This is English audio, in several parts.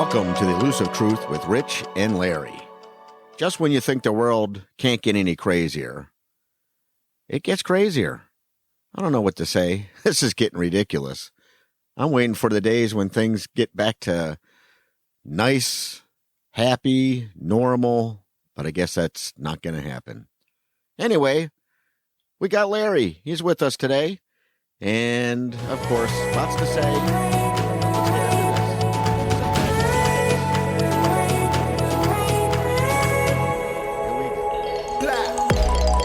Welcome to the Elusive Truth with Rich and Larry. Just when you think the world can't get any crazier, it gets crazier. I don't know what to say. This is getting ridiculous. I'm waiting for the days when things get back to nice, happy, normal, but I guess that's not going to happen. Anyway, we got Larry. He's with us today. And, of course, lots to say.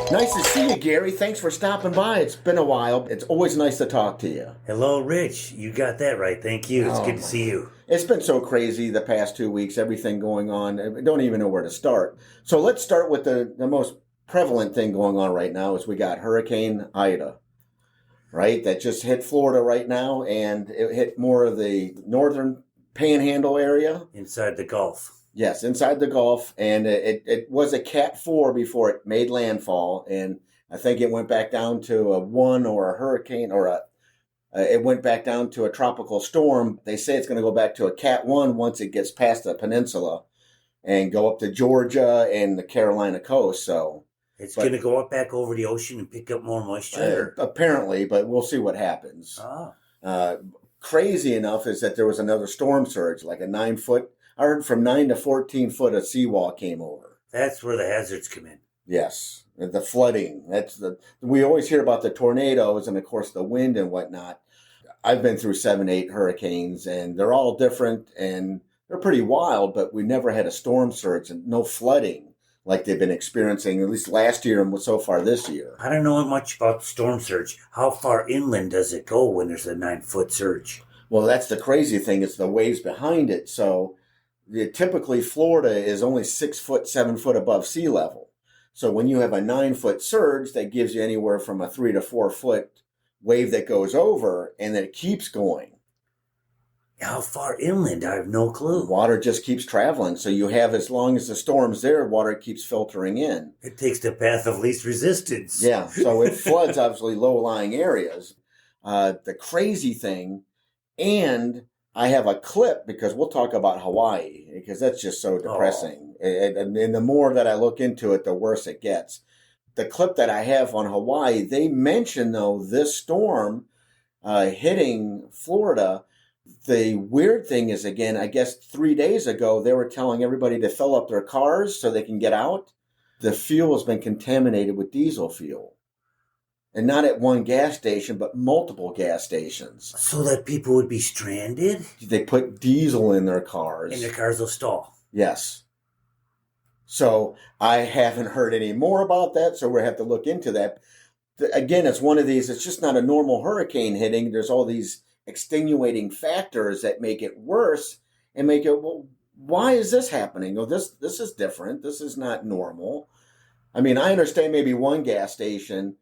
Nice to see you, Gary. Thanks for stopping by. It's been a while. It's always nice to talk to you. Hello, Rich. You got that right. Thank you. It's good to see you. It's been so crazy the past 2 weeks, everything going on. I don't even know where to start. So let's start with the most prevalent thing going on right now is we got Hurricane Ida, right? That just hit Florida right now, and it hit more of the northern panhandle area. Inside the Gulf. Yes, inside the Gulf, and it was a Cat 4 before it made landfall, and I think it went back down to a 1 or a hurricane, or it went back down to a tropical storm. They say it's going to go back to a Cat 1 once it gets past the peninsula and go up to Georgia and the Carolina coast. So it's going to go up back over the ocean and pick up more moisture? Apparently, but we'll see what happens. Oh. Crazy enough is that there was another storm surge, like a 9-foot. I heard from 9 to 14 foot of seawall came over. That's where the hazards come in. Yes, the flooding. We always hear about the tornadoes and, of course, the wind and whatnot. I've been through 7, 8 hurricanes, and they're all different, and they're pretty wild, but we never had a storm surge and no flooding like they've been experiencing, at least last year and so far this year. I don't know much about storm surge. How far inland does it go when there's a 9-foot surge? Well, that's the crazy thing. It's the waves behind it, so typically, Florida is only 6 foot, 7 foot above sea level. So when you have a 9-foot surge, that gives you anywhere from a 3 to 4 foot wave that goes over, and then it keeps going. How far inland? I have no clue. Water just keeps traveling. So you have, as long as the storm's there, water keeps filtering in. It takes the path of least resistance. Yeah, so it floods, obviously, low-lying areas. The crazy thing, and I have a clip, because we'll talk about Hawaii, because that's just so depressing. And the more that I look into it, the worse it gets. The clip that I have on Hawaii, they mention, though, this storm hitting Florida. The weird thing is, again, I guess 3 days ago, they were telling everybody to fill up their cars so they can get out. The fuel has been contaminated with diesel fuel. And not at one gas station, but multiple gas stations. So that people would be stranded? They put diesel in their cars. And their cars will stall. Yes. So I haven't heard any more about that, so we'll have to look into that. Again, it's one of these, it's just not a normal hurricane hitting. There's all these extenuating factors that make it worse and make it, well, why is this happening? Oh, this is different. This is not normal. I mean, I understand maybe one gas station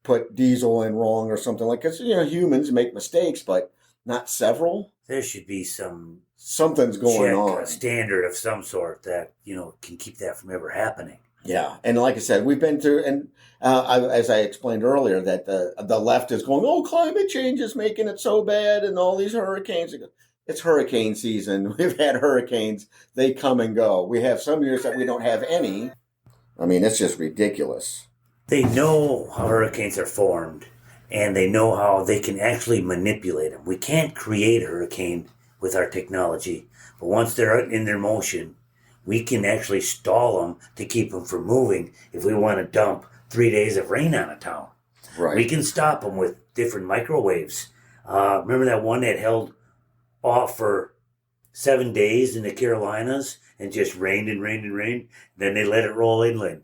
put diesel in wrong or something like that. Because, humans make mistakes, but not several. There should be something's going on. A standard of some sort that, can keep that from ever happening. Yeah. And like I said, we've been through, and as I explained earlier, that the left is going, oh, climate change is making it so bad and all these hurricanes. It's hurricane season. We've had hurricanes. They come and go. We have some years that we don't have any. I mean, it's just ridiculous. They know how hurricanes are formed, and they know how they can actually manipulate them. We can't create a hurricane with our technology, but once they're in their motion, we can actually stall them to keep them from moving if we want to dump 3 days of rain on a town. Right. We can stop them with different microwaves. Remember that one that held off for 7 days in the Carolinas and just rained and rained and rained? Then they let it roll inland.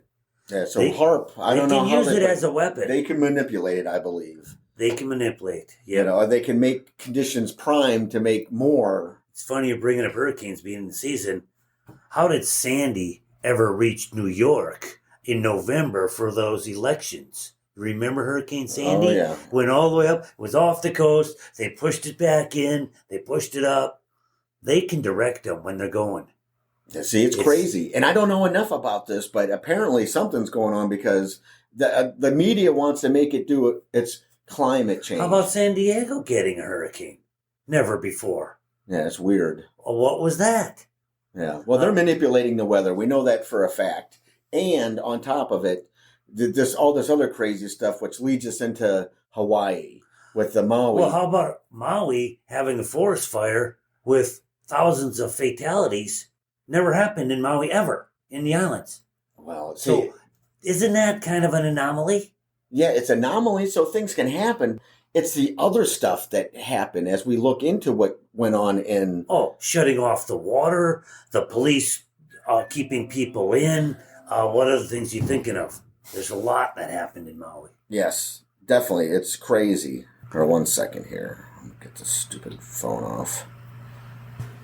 Yeah, so HARP, I don't know how they can use it as a weapon. They can manipulate it, I believe. They can manipulate, yeah. They can make conditions prime to make more. It's funny you're bringing up hurricanes being in the season. How did Sandy ever reach New York in November for those elections? Remember Hurricane Sandy? Oh, yeah. Went all the way up, was off the coast, they pushed it back in, they pushed it up. They can direct them when they're going. See, it's crazy. And I don't know enough about this, but apparently something's going on because the media wants to make it do its climate change. How about San Diego getting a hurricane? Never before. Yeah, it's weird. What was that? Yeah. Well, they're manipulating the weather. We know that for a fact. And on top of it, all this other crazy stuff, which leads us into Hawaii with the Maui. Well, how about Maui having a forest fire with thousands of fatalities? Never happened in Maui ever, in the islands. Well, see, So isn't that kind of an anomaly? yeah, it's anomaly, so things can happen. It's the other stuff that happened as we look into what went on in. Oh, shutting off the water, the police keeping people in. What other things are you thinking of? There's a lot that happened in Maui. Yes, definitely. It's crazy. For 1 second here. Get this stupid phone off.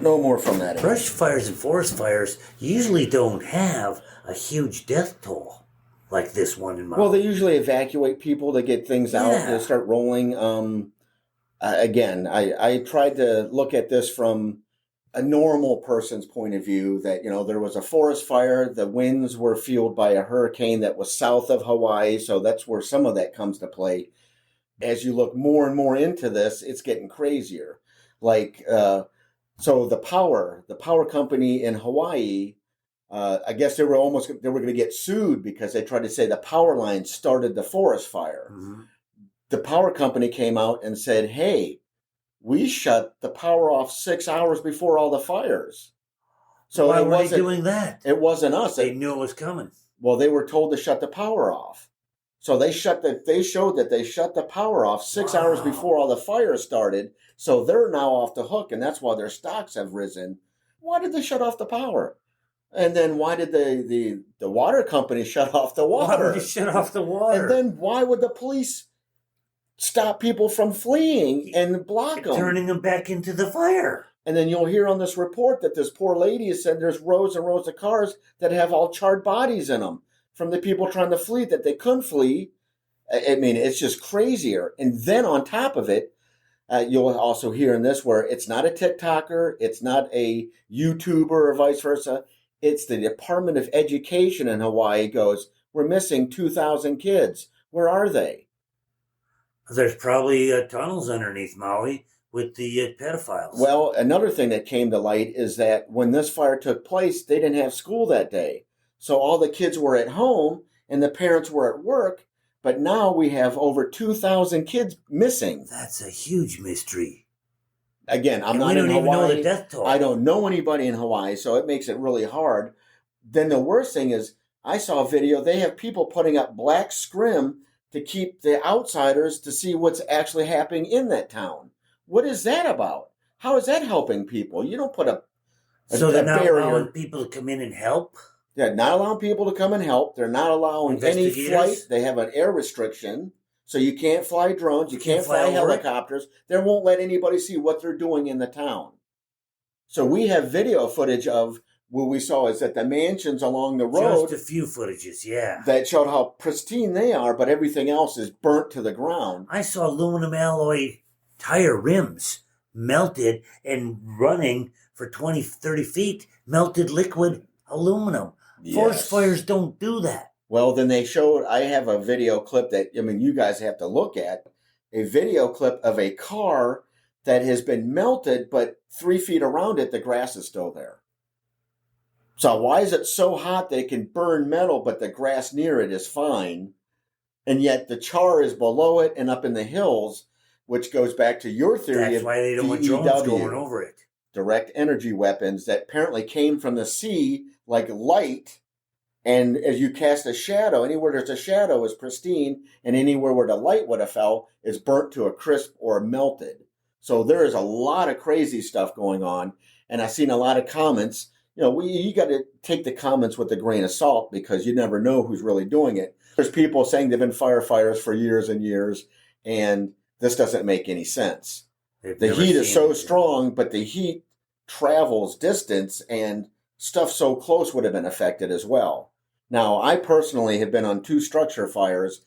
No more from that. Brush fires and forest fires usually don't have a huge death toll like this one in Maui. Well, they usually evacuate people to get things out to start rolling. Again, I tried to look at this from a normal person's point of view that, there was a forest fire. The winds were fueled by a hurricane that was south of Hawaii. So that's where some of that comes to play. As you look more and more into this, it's getting crazier. Like, so the power company in Hawaii, I guess they were going to get sued because they tried to say the power line started the forest fire. Mm-hmm. The power company came out and said, hey, we shut the power off 6 hours before all the fires. So why were they doing that? It wasn't us. They knew it was coming. Well, they were told to shut the power off. So they showed that they shut the power off 6 hours before all the fires started. So they're now off the hook, and that's why their stocks have risen. Why did they shut off the power? And then why did the water company shut off the water? Why would you shut off the water? And then why would the police stop people from fleeing and block them? Turning them back into the fire. And then you'll hear on this report that this poor lady has said there's rows and rows of cars that have all charred bodies in them from the people trying to flee that they couldn't flee. I mean, it's just crazier. And then on top of it, you'll also hear in this where it's not a TikToker, it's not a YouTuber or vice versa. It's the Department of Education in Hawaii goes, we're missing 2,000 kids. Where are they? There's probably tunnels underneath Maui with the pedophiles. Well, another thing that came to light is that when this fire took place, they didn't have school that day. So all the kids were at home and the parents were at work. But now we have over 2,000 kids missing. That's a huge mystery. Again, I'm not in Hawaii. We don't even know the death toll. I don't know anybody in Hawaii, so it makes it really hard. Then the worst thing is, I saw a video. They have people putting up black scrim to keep the outsiders to see what's actually happening in that town. What is that about? How is that helping people? You don't put a they're not barrier. allowing people to come in and help? They're not allowing people to come and help. They're not allowing any flight. They have an air restriction. So you can't fly drones. You can't fly helicopters. They won't let anybody see what they're doing in the town. So we have video footage of what we saw is that the mansions along the road. Just a few footages, yeah. That showed how pristine they are, but everything else is burnt to the ground. I saw aluminum alloy tire rims melted and running for 20, 30 feet. Melted liquid aluminum. Yes. Forest fires don't do that. Well, then they showed, I have a video clip that, you guys have to look at, a video clip of a car that has been melted, but 3 feet around it, the grass is still there. So why is it so hot that it can burn metal, but the grass near it is fine? And yet the char is below it and up in the hills, which goes back to your theory. That's why they don't want drones going over it. Direct energy weapons that apparently came from the sea like light. And as you cast a shadow, anywhere there's a shadow is pristine, and anywhere where the light would have fell is burnt to a crisp or melted. So there is a lot of crazy stuff going on, and I've seen a lot of comments. You got to take the comments with a grain of salt because you never know who's really doing it. There's people saying they've been firefighters for years and years, and this doesn't make any sense. The heat is so strong, but the heat travels distance, and stuff so close would have been affected as well. Now, I personally have been on 2 structure fires,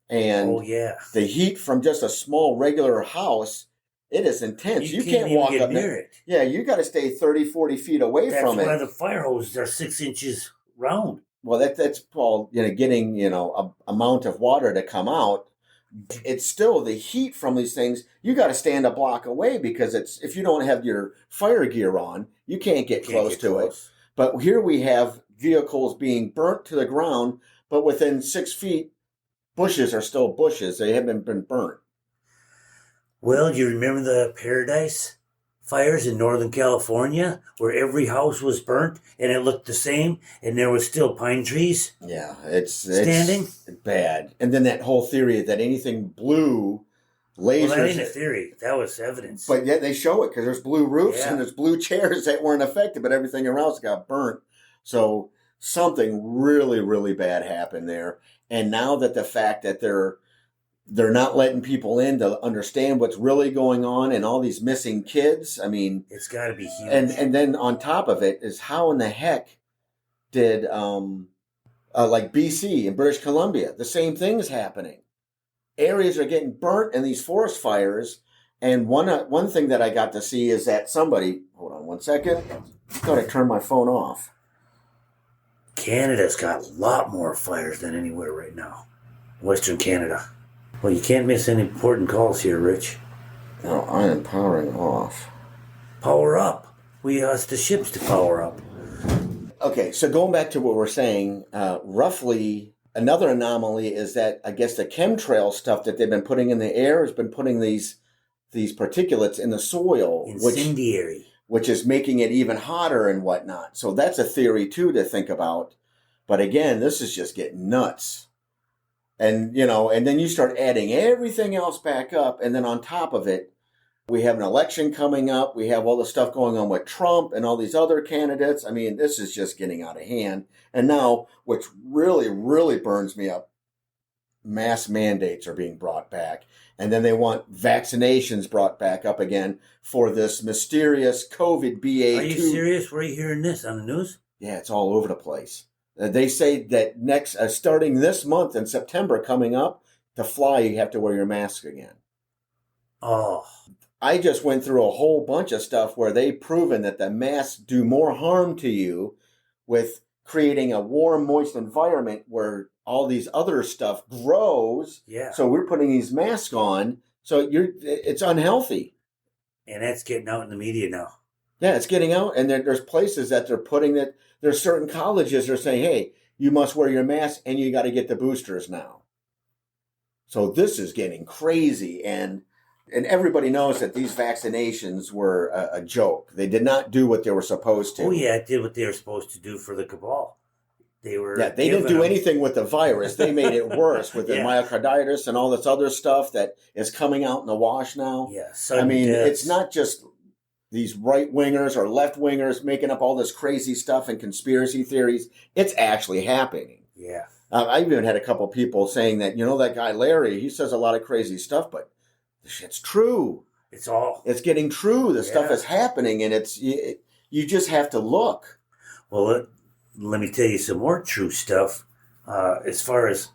and the heat from just a small regular house, it is intense. You can't walk up near it. Yeah, you got to stay 30, 40 feet away from it. That's why the fire hoses are 6 inches round. Well, that's called getting amount of water to come out. it's still the heat from these things. You got to stand a block away because if you don't have your fire gear on, you can't get close to it. But here we have vehicles being burnt to the ground, but within 6 feet, bushes are still bushes. They haven't been burnt. Well, do you remember the Paradise fires in Northern California where every house was burnt and it looked the same and there was still pine trees? Yeah, standing. It's bad. And then that whole theory that anything blue, lasers. Well, that ain't a theory. That was evidence. But yet they show it because there's blue roofs and there's blue chairs that weren't affected, but everything around got burnt. So something really, really bad happened there. And now that the fact that they're not letting people in to understand what's really going on and all these missing kids. I mean, it's got to be huge. And then on top of it is how in the heck did like BC and British Columbia, the same thing is happening. Areas are getting burnt in these forest fires. And one thing that I got to see is that somebody, hold on one second, I thought I turned my phone off. Canada's got a lot more fires than anywhere right now. Western Canada. Well, you can't miss any important calls here, Rich. No, I am powering off. Power up. We asked the ships to power up. Okay, so going back to what we're saying, roughly another anomaly is that I guess the chemtrail stuff that they've been putting in the air has been putting these particulates in the soil. Incendiary. Which is making it even hotter and whatnot. So that's a theory, too, to think about. But again, this is just getting nuts. And, and then you start adding everything else back up. And then on top of it, we have an election coming up. We have all the stuff going on with Trump and all these other candidates. I mean, this is just getting out of hand. And now, which really, really burns me up, mass mandates are being brought back. And then they want vaccinations brought back up again for this mysterious COVID BA2. Are you serious? Where are you hearing this? On the news? Yeah, it's all over the place. They say that next, starting this month in September coming up, to fly, you have to wear your mask again. Oh. I just went through a whole bunch of stuff where they've proven that the masks do more harm to you with creating a warm, moist environment where all these other stuff grows. Yeah. So we're putting these masks on. So it's unhealthy. And that's getting out in the media now. Yeah, it's getting out. And there's places that they're putting that. There's certain colleges that are saying, hey, you must wear your mask and you got to get the boosters now. So this is getting crazy. And everybody knows that these vaccinations were a joke. They did not do what they were supposed to. Oh, yeah, it did what they were supposed to do for the cabal. They didn't do anything with the virus. They made it worse with the myocarditis and all this other stuff that is coming out in the wash now. Yeah, I mean, it's not just these right-wingers or left-wingers making up all this crazy stuff and conspiracy theories. It's actually happening. Yeah. I even had a couple people saying that, that guy Larry, he says a lot of crazy stuff, but the shit's true. It's getting true. The stuff is happening, and you just have to look. Well, let me tell you some more true stuff. As far as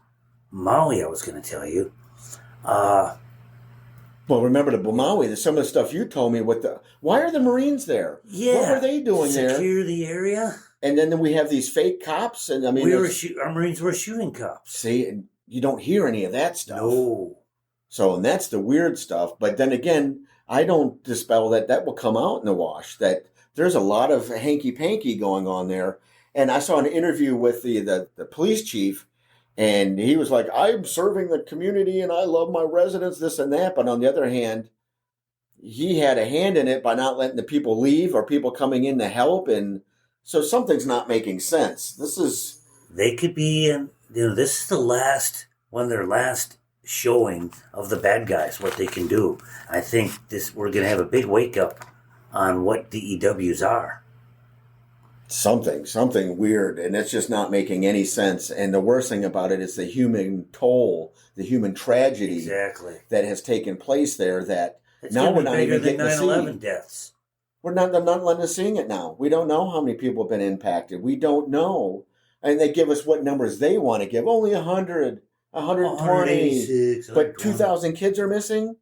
Maui, I was going to tell you. Well, remember the Maui, some of the stuff you told me why are the Marines there? Yeah. What were they doing there? Secure the area. And then we have these fake cops. And I mean, our Marines were shooting cops. See, and you don't hear any of that stuff. No. So, and that's the weird stuff. But then again, I don't dispel that will come out in the wash, that there's a lot of hanky-panky going on there. And I saw an interview with the police chief, and he was like, I'm serving the community and I love my residents, this and that. But on the other hand, he had a hand in it by not letting the people leave or people coming in to help. And so something's not making sense. They could be, this is one of their last showing of the bad guys, what they can do. I think we're going to have a big wake up on what DEWs are. Something weird, and it's just not making any sense. And the worst thing about it is the human toll, the human tragedy that has taken place there. That it's now we're not even getting 9/11 deaths. They're not letting us see it now. We don't know how many people have been impacted. We don't know, and they give us what numbers they want to give. Only 100, 120, but 2,000 kids are missing.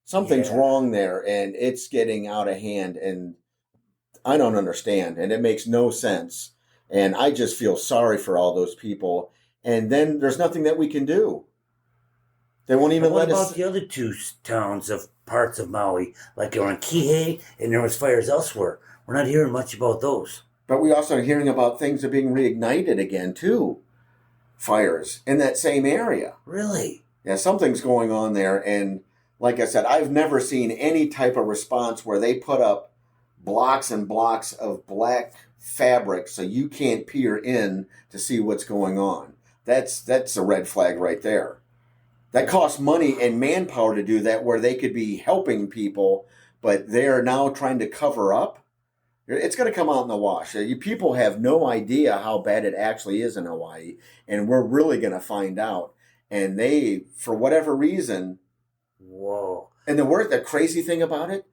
Something's wrong there, and it's getting out of hand. And I don't understand, and it makes no sense. And I just feel sorry for all those people. And then there's nothing that we can do. They won't even And what let about us. the other two towns of parts of Maui, like on Kihei, and there was fires elsewhere? We're not hearing much about those. But we also are hearing about things are being reignited again too. Fires in that same area. Really? Yeah, something's going on there. And like I said, I've never seen any type of response where they put up blocks and blocks of black fabric so you can't peer in to see what's going on. That's a red flag right there. That costs money and manpower to do that, where they could be helping people, but they are now trying to cover up. It's going to come out in the wash. You people have no idea how bad it actually is in Hawaii, and we're really going to find out. And they, for whatever reason, Whoa. and the crazy thing about it,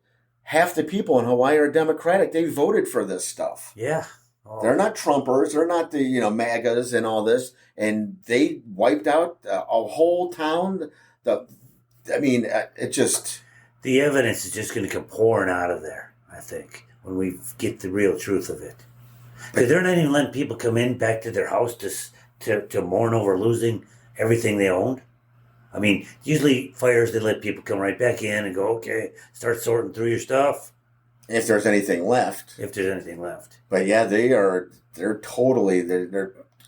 half the people in Hawaii are Democratic. They voted for this stuff. Yeah. Oh. They're not Trumpers. They're not the MAGAs and all this. And they wiped out a whole town. It just... The evidence is just going to come pouring out of there, I think, when we get the real truth of it. Because they're not even letting people come in back to their house to mourn over losing everything they owned. I mean, usually fires, they let people come right back in and go, okay, start sorting through your stuff. If there's anything left. If there's anything left. But yeah, they're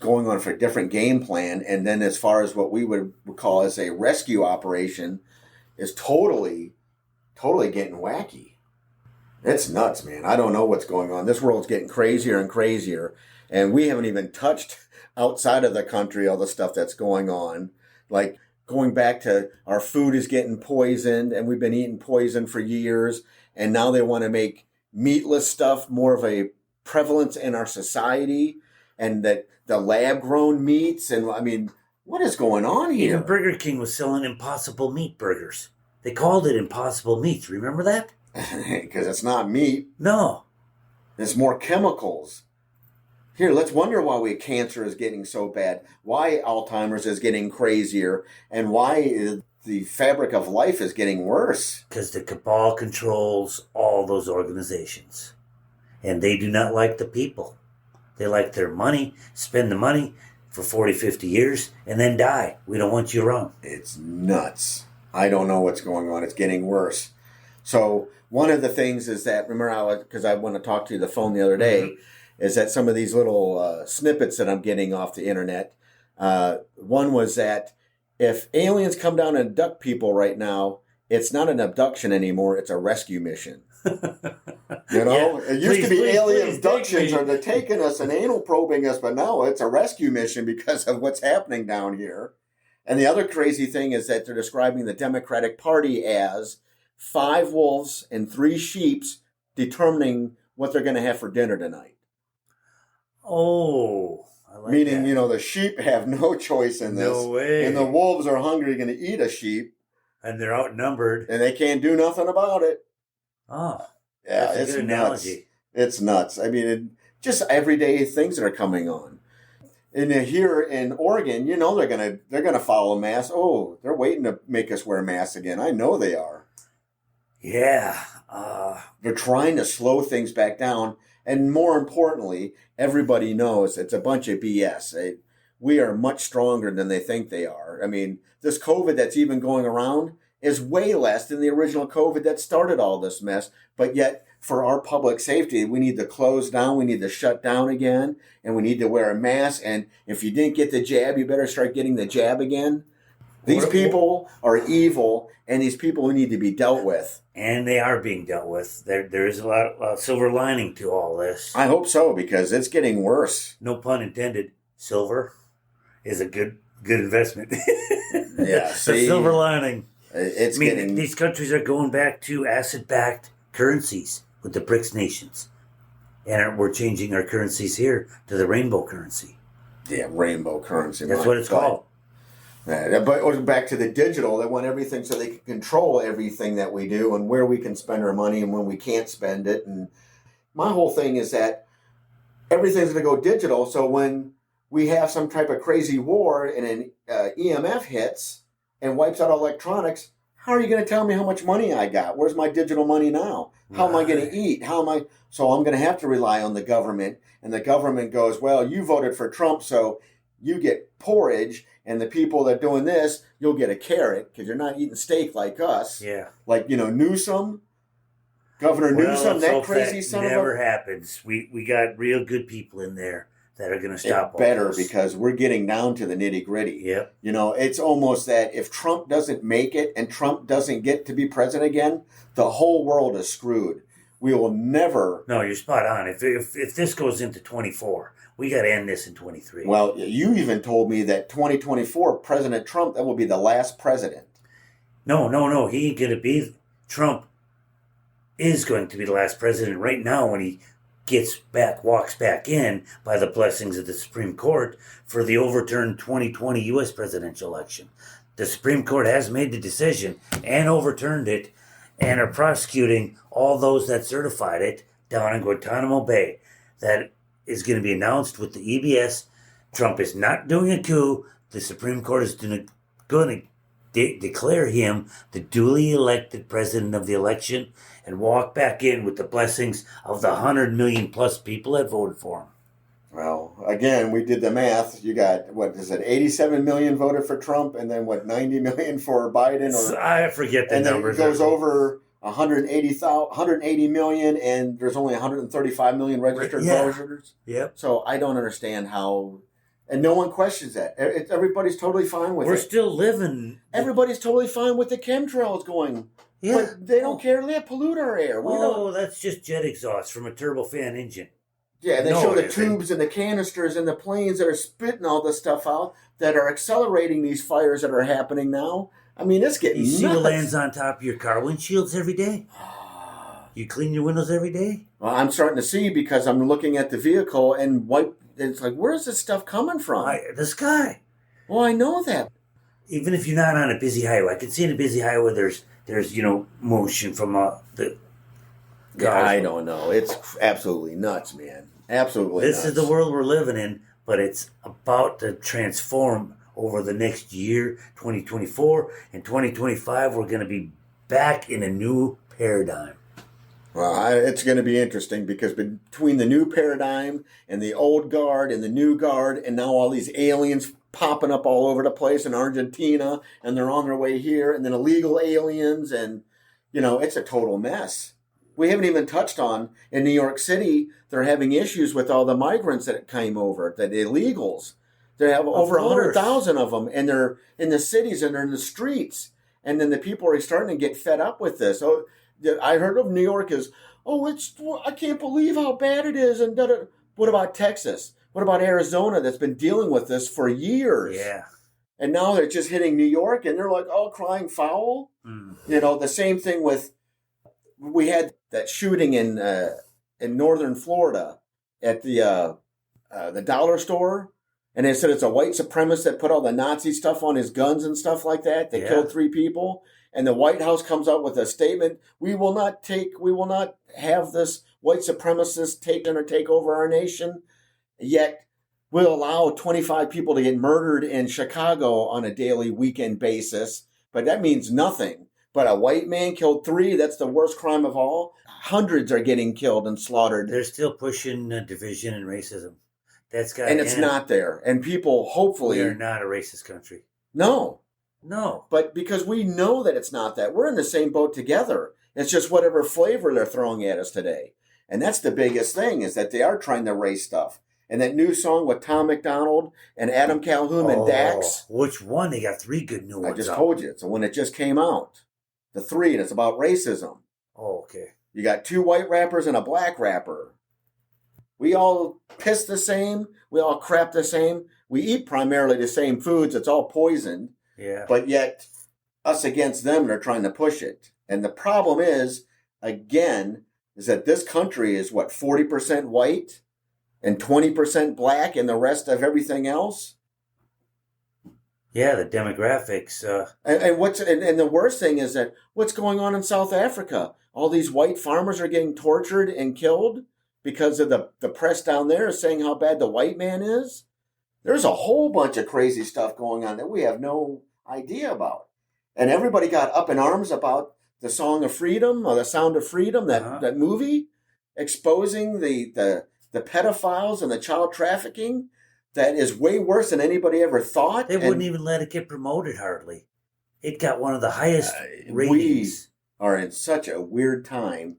going on for a different game plan. And then as far as what we would call as a rescue operation is totally getting wacky. It's nuts, man. I don't know what's going on. This world's getting crazier and crazier. And we haven't even touched outside of the country all the stuff that's going on. Like going back to our food is getting poisoned, and we've been eating poison for years. And now they want to make meatless stuff more of a prevalence in our society, and that the lab-grown meats. And I mean, what is going on here? Even Burger King was selling Impossible Meat burgers. They called it Impossible Meats. Remember that? Because it's not meat. No. It's more chemicals. Here, let's wonder why cancer is getting so bad, why Alzheimer's is getting crazier, and why the fabric of life is getting worse. Because the cabal controls all those organizations. And they do not like the people. They like their money, spend the money for 40, 50 years, and then die. We don't want you around. It's nuts. I don't know what's going on. It's getting worse. So one of the things is that, remember, because I want to talk to you on the phone the other day, is that some of these little snippets that I'm getting off the internet, one was that if aliens come down and abduct people right now, it's not an abduction anymore, it's a rescue mission. Yeah, it used to be alien abductions, or or they're taking us and anal probing us, but now it's a rescue mission because of what's happening down here. And the other crazy thing is that they're describing the Democratic Party as 5 wolves and 3 sheeps determining what they're going to have for dinner tonight. Oh, I like Meaning, that. The sheep have no choice in this. No way. And the wolves are hungry, going to eat a sheep. And they're outnumbered. And they can't do nothing about it. Oh, Yeah, that's a it's good nuts. analogy. It's nuts. I mean, just everyday things that are coming on. And here in Oregon, they're gonna follow masks. Oh, they're waiting to make us wear masks again. I know they are. Yeah. They're trying to slow things back down. And more importantly, everybody knows it's a bunch of BS. We are much stronger than they think they are. I mean, this COVID that's even going around is way less than the original COVID that started all this mess. But yet, for our public safety, we need to close down, we need to shut down again, and we need to wear a mask. And if you didn't get the jab, you better start getting the jab again. These people are evil, and these people need to be dealt with. And they are being dealt with. There is a lot of silver lining to all this. I hope so, because it's getting worse. No pun intended. Silver is a good investment. Yeah, The see, silver lining. it's getting... These countries are going back to asset-backed currencies with the BRICS nations. And we're changing our currencies here to the rainbow currency. Yeah, rainbow currency. That's what it's called. Yeah, but back to the digital, they want everything so they can control everything that we do and where we can spend our money and when we can't spend it. And my whole thing is that everything's going to go digital, so when we have some type of crazy war and an EMF hits and wipes out electronics, how are you going to tell me how much money I got? Where's my digital money now? How am I going to eat? So I'm going to have to rely on the government. And the government goes, well, you voted for Trump, so you get porridge, and the people that are doing this, you'll get a carrot because you're not eating steak like us. Yeah. Like, Newsom, Governor Newsom, that crazy son of a... never happens. We got real good people in there that are going to stop all better this. Because we're getting down to the nitty gritty. Yep. It's almost that if Trump doesn't make it and Trump doesn't get to be president again, the whole world is screwed. We will never... No, you're spot on. If this goes into 24, we got to end this in 23. Well, you even told me that 2024, President Trump, that will be the last president. No. He ain't going to be... Trump is going to be the last president right now when he walks back in by the blessings of the Supreme Court for the overturned 2020 U.S. presidential election. The Supreme Court has made the decision and overturned it and are prosecuting all those that certified it down in Guantanamo Bay. That is going to be announced with the EBS. Trump is not doing a coup. The Supreme Court is going to declare him the duly elected president of the election and walk back in with the blessings of the 100 million plus people that voted for him. Well, again, we did the math. You got, 87 million voted for Trump, and then 90 million for Biden? I forget the numbers. And then it goes over 180 million, and there's only 135 million registered voters. Yep. So I don't understand how... And no one questions that. Everybody's totally fine with it. We're still living... Everybody's totally fine with the chemtrails going. Yeah. But they don't care. They pollute our air. That's just jet exhaust from a turbofan engine. Yeah, they show the tubes and the canisters and the planes that are spitting all this stuff out that are accelerating these fires that are happening now. I mean, it's getting nuts. You see what lands on top of your car windshields every day? You clean your windows every day? Well, I'm starting to see because I'm looking at the vehicle and it's like, where's this stuff coming from? The sky. Well, I know that. Even if you're not on a busy highway, I can see in a busy highway there's motion from the cars. I don't know. It's absolutely nuts, man. Absolutely nuts. This is the world we're living in, but it's about to transform over the next year, 2024. And 2025, we're going to be back in a new paradigm. Well, it's going to be interesting because between the new paradigm and the old guard and the new guard and now all these aliens popping up all over the place in Argentina and they're on their way here and then illegal aliens and, it's a total mess. We haven't even touched on in New York City, they're having issues with all the migrants that came over, the illegals. They have over 100,000 of them and they're in the cities and they're in the streets. And then the people are starting to get fed up with this. Oh, I heard of New York as, I can't believe how bad it is. And what about Texas? What about Arizona that's been dealing with this for years? Yeah. And now they're just hitting New York and they're like, crying foul. Mm. The same thing we had that shooting in northern Florida at the dollar store. And they said it's a white supremacist that put all the Nazi stuff on his guns and stuff like that. They killed 3 people. And the White House comes out with a statement, we will not have this white supremacist take over our nation. Yet we'll allow 25 people to get murdered in Chicago on a daily weekend basis. But that means nothing. But a white man killed 3, that's the worst crime of all. Hundreds are getting killed and slaughtered. They're still pushing division and racism. And it's not there. And people, hopefully... We're not a racist country. No. No. But because we know that it's not that. We're in the same boat together. It's just whatever flavor they're throwing at us today. And that's the biggest thing, is that they are trying to race stuff. And that new song with Tom McDonald and Adam Calhoun and Dax. Which one? They got 3 good new ones. I just told you. It's the one that just came out. The 3, and it's about racism. Oh, okay. You got 2 white rappers and a black rapper. We all piss the same. We all crap the same. We eat primarily the same foods. It's all poisoned. Yeah. But yet, us against them, they're trying to push it. And the problem is, again, is that this country is, 40% white and 20% black and the rest of everything else? Yeah, the demographics. And the worst thing is that what's going on in South Africa? All these white farmers are getting tortured and killed because of the press down there is saying how bad the white man is. There's a whole bunch of crazy stuff going on that we have no idea about. And everybody got up in arms about the Song of Freedom or the Sound of Freedom, that movie, exposing the pedophiles and the child trafficking. that is way worse than anybody ever thought. They wouldn't even let it get promoted hardly. It got one of the highest ratings. We are in such a weird time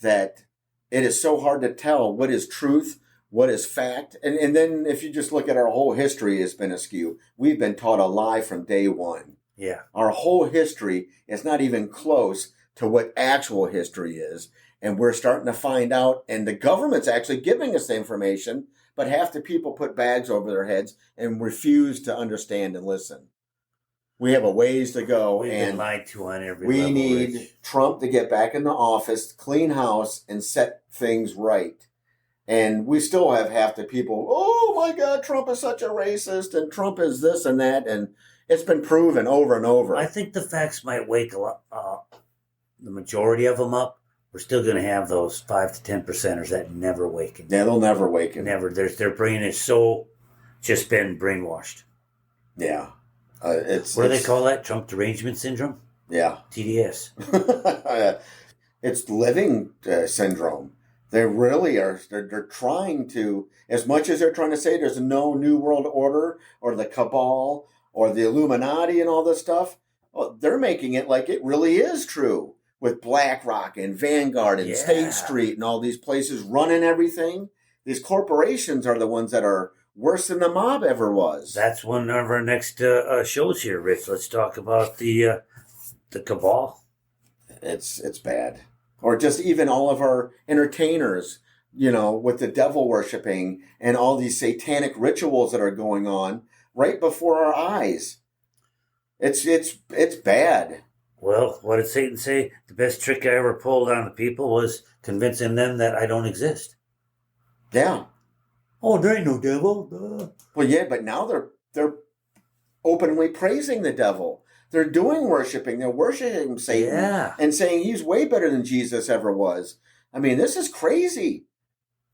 that it is so hard to tell what is truth, what is fact. And then if you just look at our whole history, it's been askew. We've been taught a lie from day one. Yeah. Our whole history is not even close to what actual history is. And we're starting to find out, and the government's actually giving us the information, but half the people put bags over their heads and refuse to understand and listen. We have a ways to go. We've and been lied to on every we level, need Rich. Trump to get back in the office, clean house, and set things right. And we still have half the people, oh my God, Trump is such a racist, and Trump is this and that, and it's been proven over and over. I think the facts might wake the majority of them up. We're still going to have those 5 to 10%ers that never waken. Yeah, they'll never waken. Never. Their brain is so just been brainwashed. Yeah. What do they call that? Trump derangement syndrome? Yeah. TDS. It's living syndrome. They really are. They're trying to, as much as they're trying to say there's no new world order or the cabal or the Illuminati and all this stuff, well, they're making it like it really is true with BlackRock and Vanguard and State Street and all these places running everything. These corporations are the ones that are worse than the mob ever was. That's one of our next shows here, Rich. Let's talk about the cabal. It's bad. Or just even all of our entertainers, with the devil worshiping and all these satanic rituals that are going on right before our eyes. It's bad. Well, what did Satan say? The best trick I ever pulled on the people was convincing them that I don't exist. Yeah. Oh, there ain't no devil. Well, yeah, but now they're openly praising the devil. They're doing worshiping. They're worshiping Satan and saying he's way better than Jesus ever was. I mean, this is crazy.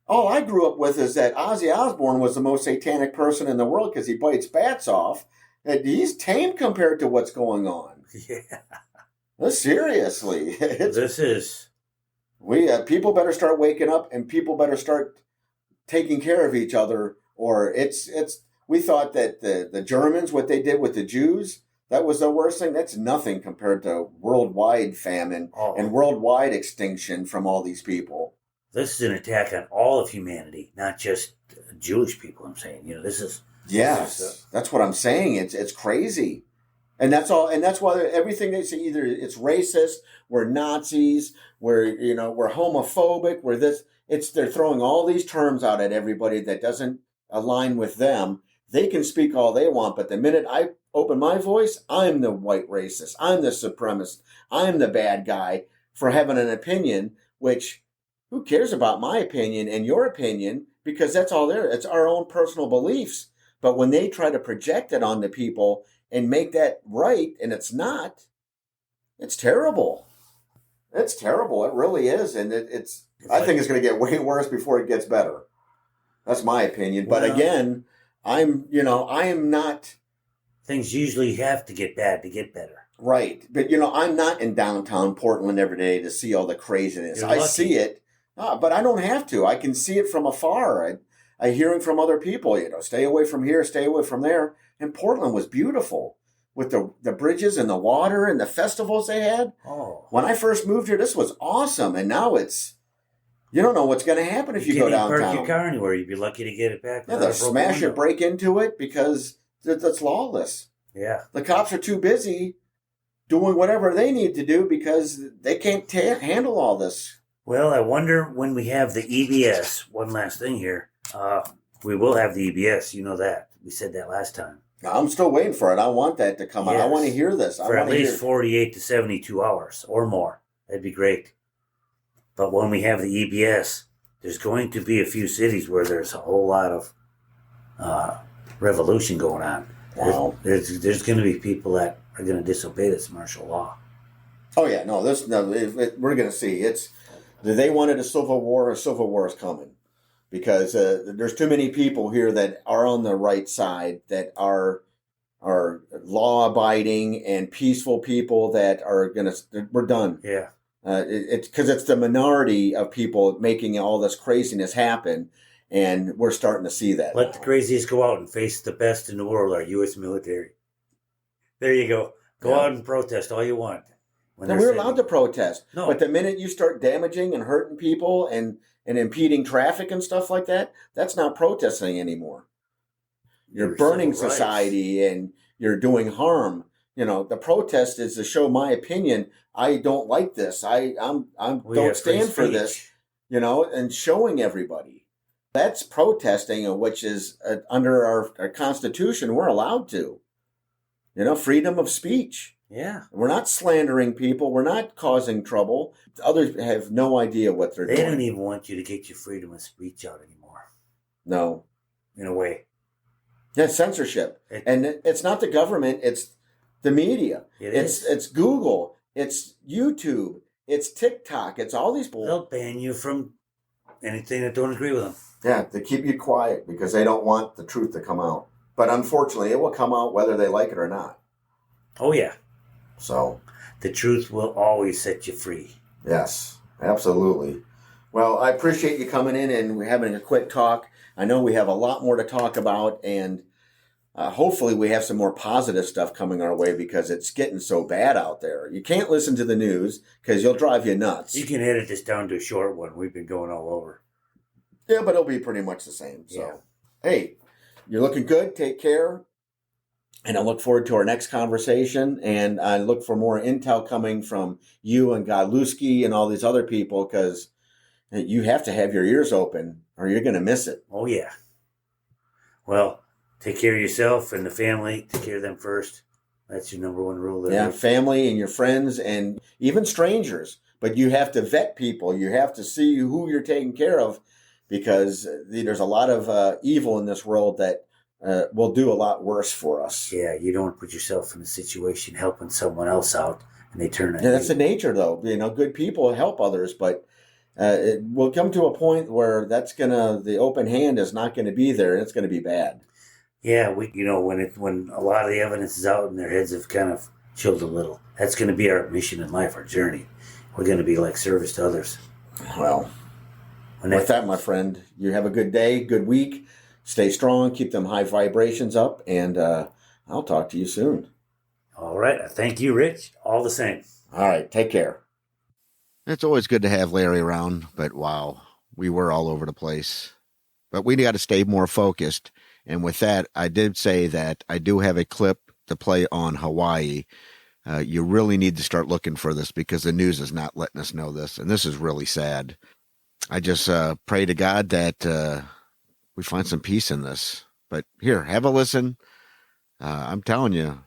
All I grew up with is that Ozzy Osbourne was the most satanic person in the world because he bites bats off. And he's tame compared to what's going on. Yeah. Well, seriously. People better start waking up, and people better start taking care of each other, or we thought that the Germans, what they did with the Jews, that was the worst thing. That's nothing compared to worldwide famine and worldwide extinction from all these people. This is an attack on all of humanity, not just Jewish people. I'm saying, this is that's what I'm saying. It's crazy, and that's all. And that's why everything they say, either it's racist, we're Nazis, we're homophobic, we're this. They're throwing all these terms out at everybody that doesn't align with them. They can speak all they want, but the minute I open my voice, I'm the white racist. I'm the supremacist. I'm the bad guy for having an opinion, which who cares about my opinion and your opinion? Because that's all there. It's our own personal beliefs. But when they try to project it onto people and make that right, and it's not, it's terrible. It's terrible. It really is. And I think it's going to get way worse before it gets better. That's my opinion. But again, I am not. Things usually have to get bad to get better. Right. But, I'm not in downtown Portland every day to see all the craziness. I see it, but I don't have to. I can see it from afar. I hear it from other people, stay away from here, stay away from there. And Portland was beautiful with the bridges and the water and the festivals they had. Oh. When I first moved here, this was awesome. And now you don't know what's going to happen if you go downtown. You can't park your car anywhere. You'd be lucky to get it back. Yeah, they'll smash it, break into it because that's lawless. Yeah. The cops are too busy doing whatever they need to do because they can't handle all this. Well, I wonder when we have the EBS. One last thing here. We will have the EBS. You know that. We said that last time. I'm still waiting for it. I want that to come out. I want to hear this. For at least 48 to 72 hours or more. That'd be great. But when we have the EBS, there's going to be a few cities where there's a whole lot of revolution going on. Wow. There's going to be people that are going to disobey this martial law. Oh, yeah. No, we're going to see. They wanted a civil war. A civil war is coming. Because there's too many people here that are on the right side, that are law-abiding and peaceful people that are we're done. Yeah. It's because it's the minority of people making all this craziness happen. And we're starting to see that. Let the crazies go out and face the best in the world, our U.S. military. There you go. Go out and protest all you want. We're allowed to protest. No. But the minute you start damaging and hurting people and impeding traffic and stuff like that, that's not protesting anymore. You're burning society and you're doing harm. You know, the protest is to show my opinion. I don't like this. I don't stand for this, you know, and showing everybody. That's protesting, which is under our Constitution, we're allowed to. You know, freedom of speech. Yeah. We're not slandering people. We're not causing trouble. Others have no idea what they're doing. They don't even want you to get your freedom of speech out anymore. No. In a way. Yeah, censorship. And it's not the government, it's the media. It's Google. It's YouTube. It's TikTok. It's all these people. They'll ban you from anything that don't agree with them. Yeah, they keep you quiet because they don't want the truth to come out. But unfortunately, it will come out whether they like it or not. Oh, yeah. So the truth will always set you free. Yes, absolutely. Well, I appreciate you coming in and we're having a quick talk. I know we have a lot more to talk about, and hopefully we have some more positive stuff coming our way because it's getting so bad out there. You can't listen to the news because you'll drive you nuts. You can edit this down to a short one. We've been going all over. Yeah, but it'll be pretty much the same. So, yeah. Hey, you're looking good. Take care. And I look forward to our next conversation. And I look for more intel coming from you and Godlewski and all these other people because you have to have your ears open or you're going to miss it. Oh, yeah. Well, take care of yourself and the family. Take care of them first. That's your number one rule there. Yeah, family and your friends and even strangers. But you have to vet people. You have to see who you're taking care of because there's a lot of evil in this world that will do a lot worse for us. Yeah, you don't want to put yourself in a situation helping someone else out and they turn on you. That's the nature, though. You know, good people help others, but it will come to a point where the open hand is not going to be there and it's going to be bad. Yeah, when a lot of the evidence is out and their heads have kind of chilled a little, that's going to be our mission in life, our journey. We're going to be like service to others. Well, with that, my friend, you have a good day, good week. Stay strong, keep them high vibrations up, and I'll talk to you soon. All right. Thank you, Rich. All the same. All right. Take care. It's always good to have Larry around, but wow, we were all over the place. But we got to stay more focused. And with that, I did say that I do have a clip to play on Hawaii. You really need to start looking for this because the news is not letting us know this. And this is really sad. I just pray to God that we find some peace in this. But here, have a listen. I'm telling you,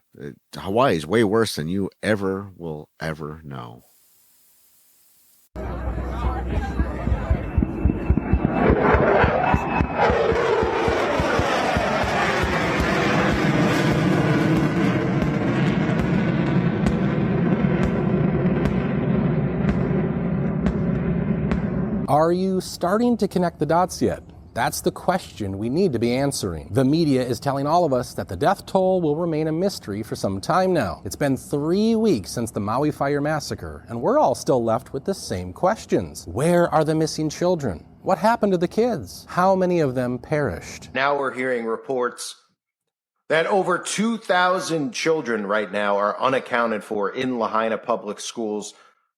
Hawaii is way worse than you will ever know. Are you starting to connect the dots yet? That's the question we need to be answering. The media is telling all of us that the death toll will remain a mystery for some time now. It's been 3 weeks since the Maui fire massacre, and we're all still left with the same questions. Where are the missing children? What happened to the kids? How many of them perished? Now we're hearing reports that over 2,000 children right now are unaccounted for in Lahaina public schools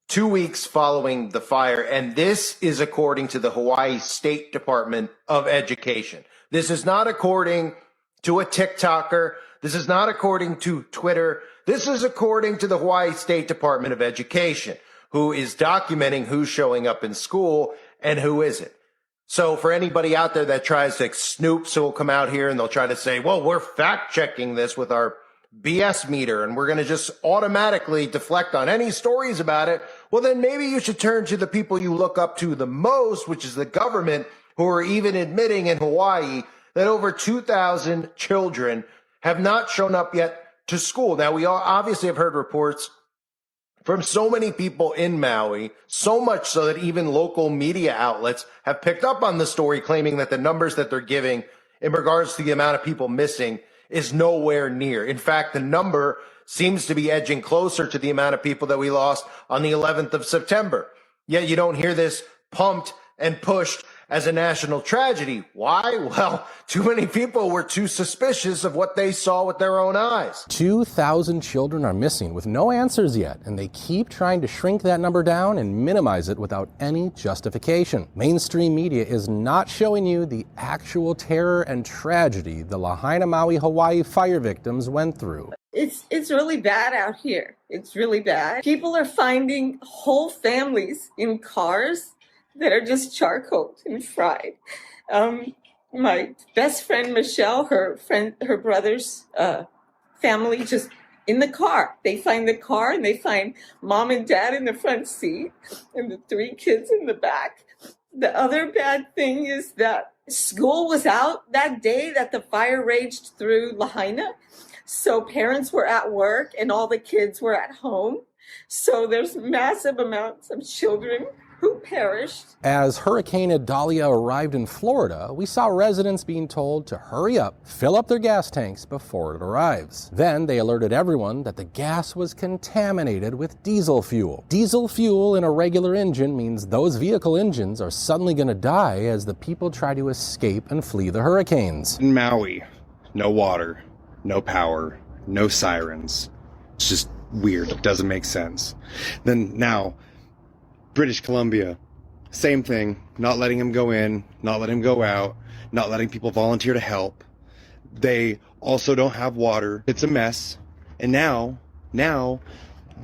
2 weeks following the fire. And this is according to the Hawaii State Department of Education. This is not according to a TikToker. This is not according to Twitter. This is according to the Hawaii State Department of Education, who is documenting who's showing up in school and who isn't. So for anybody out there that tries to snoop, so will come out here and they'll try to say, well, we're fact checking this with our BS meter and we're going to just automatically deflect on any stories about it. Well, then maybe you should turn to the people you look up to the most, which is the government, who are even admitting in Hawaii that over 2,000 children have not shown up yet to school. Now, we all obviously have heard reports from so many people in Maui, so much so that even local media outlets have picked up on the story, claiming that the numbers that they're giving in regards to the amount of people missing is nowhere near. In fact, the number seems to be edging closer to the amount of people that we lost on the 11th of September. Yet you don't hear this pumped and pushed as a national tragedy. Why? Well, too many people were too suspicious of what they saw with their own eyes. 2,000 children are missing with no answers yet, and they keep trying to shrink that number down and minimize it without any justification. Mainstream media is not showing you the actual terror and tragedy the Lahaina, Maui, Hawaii fire victims went through. It's really bad out here. It's really bad. People are finding whole families in cars that are just charcoaled and fried. My best friend Michelle, her brother's family, just in the car. They find the car and they find mom and dad in the front seat and the 3 kids in the back. The other bad thing is that school was out that day that the fire raged through Lahaina. So parents were at work and all the kids were at home. So there's massive amounts of children who perished. As Hurricane Idalia arrived in Florida, we saw residents being told to hurry up, fill up their gas tanks before it arrives. Then they alerted everyone that the gas was contaminated with diesel fuel. Diesel fuel in a regular engine means those vehicle engines are suddenly going to die as the people try to escape and flee the hurricanes. In Maui, no water, no power, no sirens. It's just weird. It doesn't make sense. Then now, British Columbia, same thing. Not letting him go in, not letting him go out, not letting people volunteer to help. They also don't have water. It's a mess. And now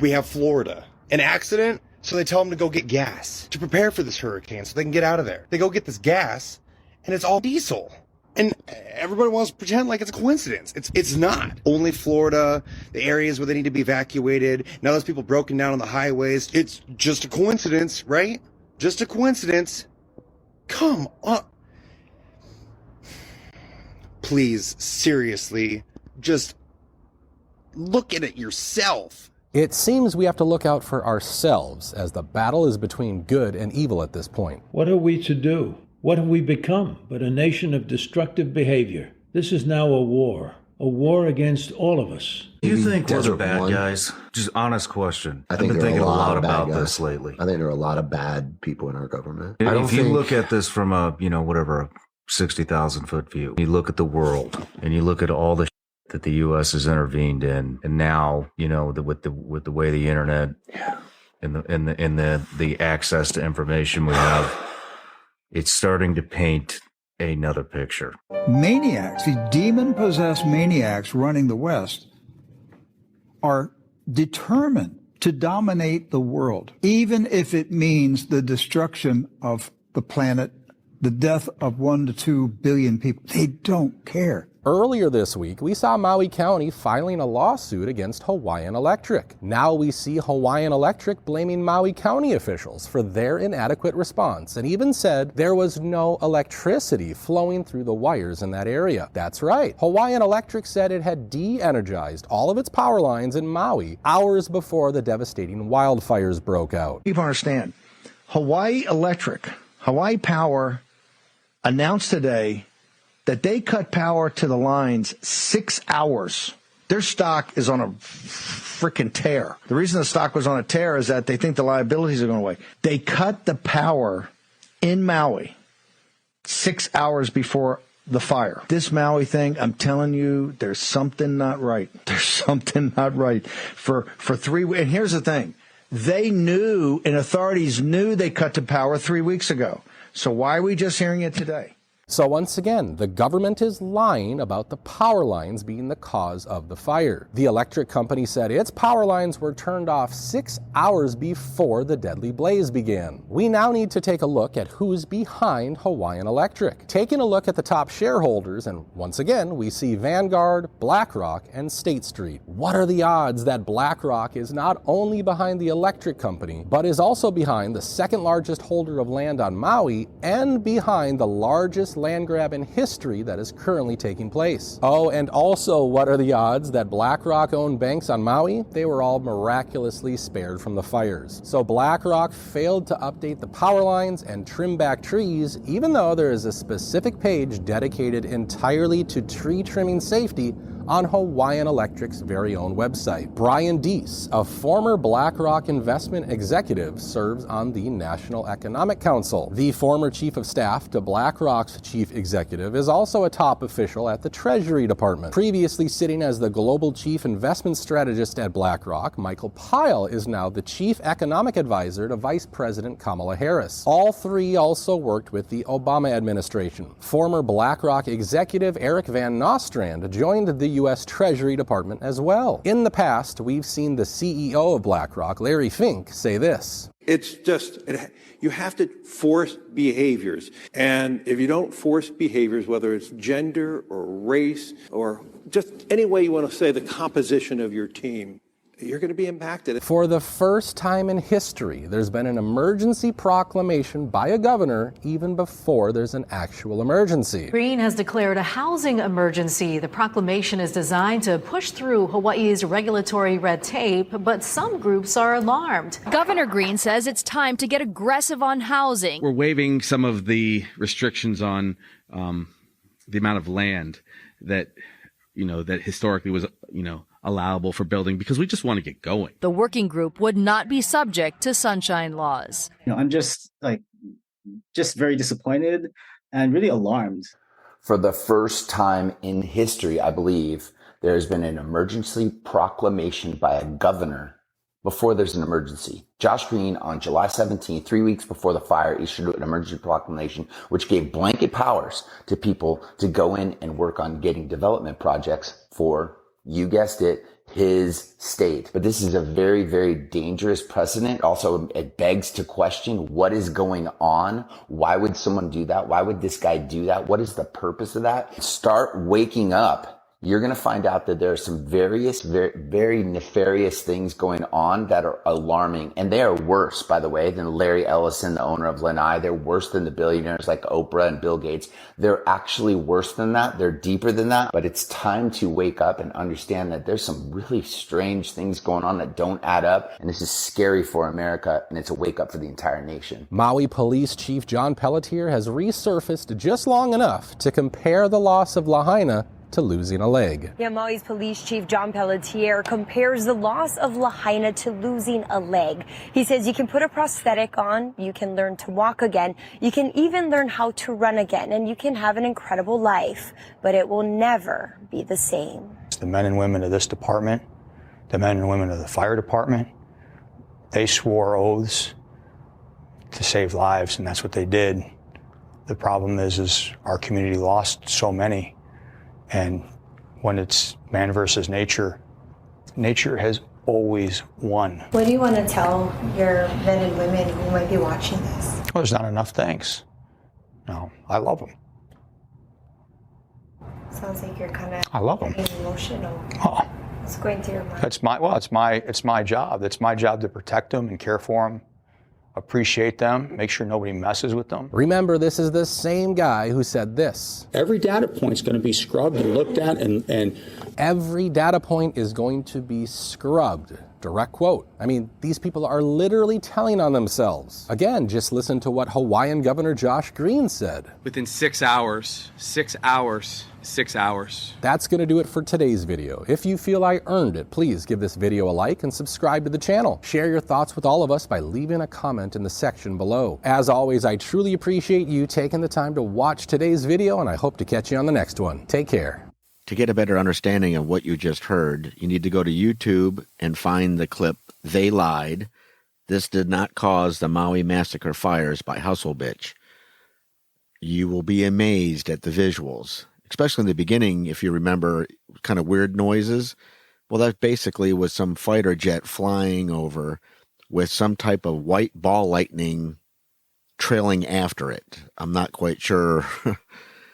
we have Florida. An accident, so they tell them to go get gas to prepare for this hurricane so they can get out of there. They go get this gas, and it's all diesel. And everybody wants to pretend like it's a coincidence. It's not. Only Florida, the areas where they need to be evacuated. Now there's people broken down on the highways. It's just a coincidence, right? Just a coincidence. Come on. Please, seriously, just look at it yourself. It seems we have to look out for ourselves as the battle is between good and evil at this point. What are we to do? What have we become but a nation of destructive behavior? This is now a war against all of us. Do you think we're the bad guys? Just honest question. I've been thinking a lot about this lately. I think there are a lot of bad people in our government. If you look at this from a 60,000 foot view, you look at the world and you look at all the that the U.S. has intervened in, and now with the way the internet and the access to information we have. It's starting to paint another picture. Maniacs, these demon-possessed maniacs running the West, are determined to dominate the world, even if it means the destruction of the planet, the death of 1 to 2 billion people. They don't care. Earlier this week, we saw Maui County filing a lawsuit against Hawaiian Electric. Now we see Hawaiian Electric blaming Maui County officials for their inadequate response and even said there was no electricity flowing through the wires in that area. That's right. Hawaiian Electric said it had de-energized all of its power lines in Maui hours before the devastating wildfires broke out. People understand. Hawaii Electric, Hawaii Power announced today that they cut power to the lines 6 hours. Their stock is on a freaking tear. The reason the stock was on a tear is that they think the liabilities are going away. They cut the power in Maui 6 hours before the fire. This Maui thing, I'm telling you, there's something not right. There's something not right. For 3 weeks. And here's the thing. They knew, and authorities knew they cut the power 3 weeks ago. So why are we just hearing it today? So once again, the government is lying about the power lines being the cause of the fire. The electric company said its power lines were turned off 6 hours before the deadly blaze began. We now need to take a look at who's behind Hawaiian Electric. Taking a look at the top shareholders, and once again, we see Vanguard, BlackRock, and State Street. What are the odds that BlackRock is not only behind the electric company, but is also behind the second largest holder of land on Maui and behind the largest land grab in history that is currently taking place? Oh, and also, what are the odds that BlackRock owned banks on Maui? They were all miraculously spared from the fires. So BlackRock failed to update the power lines and trim back trees, even though there is a specific page dedicated entirely to tree trimming safety on Hawaiian Electric's very own website. Brian Deese, a former BlackRock investment executive, serves on the National Economic Council. The former chief of staff to BlackRock's chief executive is also a top official at the Treasury Department. Previously sitting as the global chief investment strategist at BlackRock, Michael Pyle is now the chief economic advisor to Vice President Kamala Harris. All three also worked with the Obama administration. Former BlackRock executive Eric Van Nostrand joined the U.S. Treasury Department as well. In the past, we've seen the CEO of BlackRock, Larry Fink, say this. It's just, you have to force behaviors. And if you don't force behaviors, whether it's gender or race or just any way you want to say the composition of your team, you're going to be impacted. For the first time in history, there's been an emergency proclamation by a governor even before there's an actual emergency. Green has declared a housing emergency. The proclamation is designed to push through Hawaii's regulatory red tape, but some groups are alarmed. Governor Green says it's time to get aggressive on housing. We're waiving some of the restrictions on the amount of land that, that historically was, allowable for building, because we just want to get going. The working group would not be subject to sunshine laws. I'm just very disappointed and really alarmed. For the first time in history, I believe, there's been an emergency proclamation by a governor before there's an emergency. Josh Green, on July 17th, 3 weeks before the fire, issued an emergency proclamation which gave blanket powers to people to go in and work on getting development projects for, you guessed it, his state. But this is a very, very dangerous precedent. Also, it begs to question what is going on. Why would someone do that? Why would this guy do that? What is the purpose of that? Start waking up. You're going to find out that there are some very, very nefarious things going on that are alarming. And they are worse, by the way, than Larry Ellison, the owner of Lanai. They're worse than the billionaires like Oprah and Bill Gates. They're actually worse than that. They're deeper than that. But it's time to wake up and understand that there's some really strange things going on that don't add up. And this is scary for America. And it's a wake up for the entire nation. Maui Police Chief John Pelletier has resurfaced just long enough to compare the loss of Lahaina to losing a leg. Yeah, Maui's Police Chief John Pelletier compares the loss of Lahaina to losing a leg. He says you can put a prosthetic on, you can learn to walk again, you can even learn how to run again, and you can have an incredible life, but it will never be the same. The men and women of this department, the men and women of the fire department, they swore oaths to save lives, and that's what they did. The problem is our community lost so many. And when it's man versus nature, nature has always won. What do you want to tell your men and women who might be watching this? Well, there's not enough thanks. No, I love them. Sounds like you're kind of I love them. Emotional. Oh. What's going through your mind? It's my job. It's my job to protect them and care for them, appreciate them, make sure nobody messes with them. Remember, this is the same guy who said this. Every data point's going to be scrubbed and looked at, and every data point is going to be scrubbed. Direct quote. I mean, these people are literally telling on themselves. Again, just listen to what Hawaiian Governor Josh Green said. Within 6 hours, 6 hours, 6 hours. That's going to do it for today's video. If you feel I earned it, please give this video a like and subscribe to the channel. Share your thoughts with all of us by leaving a comment in the section below. As always, I truly appreciate you taking the time to watch today's video, and I hope to catch you on the next one. Take care. To get a better understanding of what you just heard, you need to go to YouTube and find the clip, They Lied. This did not cause the Maui massacre fires by Hustle Bitch. You will be amazed at the visuals, especially in the beginning, if you remember, kind of weird noises. Well, that basically was some fighter jet flying over with some type of white ball lightning trailing after it. I'm not quite sure.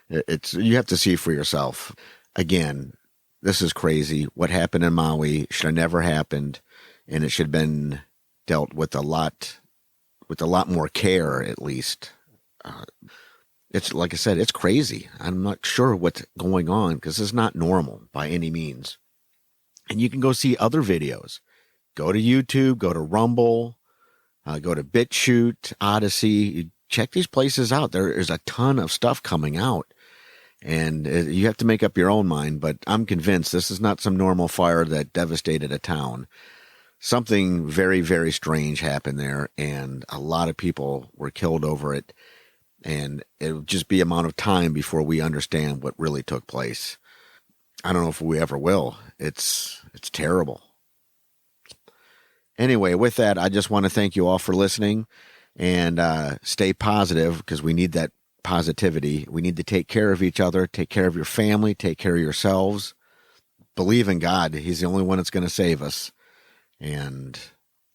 You have to see for yourself. Again, this is crazy. What happened in Maui should have never happened, and it should have been dealt with a lot more care, at least. It's like I said, it's crazy. I'm not sure what's going on because it's not normal by any means. And you can go see other videos. Go to YouTube, go to Rumble, go to BitChute, Odyssey. Check these places out. There is a ton of stuff coming out. And you have to make up your own mind, but I'm convinced this is not some normal fire that devastated a town. Something very, very strange happened there, and a lot of people were killed over it. And it'll just be a amount of time before we understand what really took place. I don't know if we ever will. It's terrible. Anyway, with that, I just want to thank you all for listening, and stay positive, because we need that positivity. We need to take care of each other, take care of your family, take care of yourselves. Believe in God. He's the only one that's going to save us. And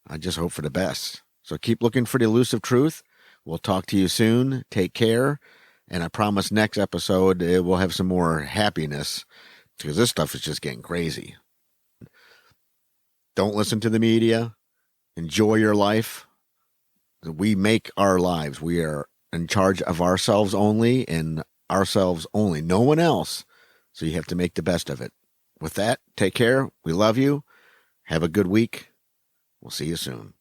I just hope for the best. So keep looking for the elusive truth. We'll talk to you soon. Take care. And I promise next episode we'll have some more happiness, because this stuff is just getting crazy. Don't listen to the media. Enjoy your life. We make our lives. We are in charge of ourselves only, and ourselves only. No one else. So you have to make the best of it. With that, take care. We love you. Have a good week. We'll see you soon.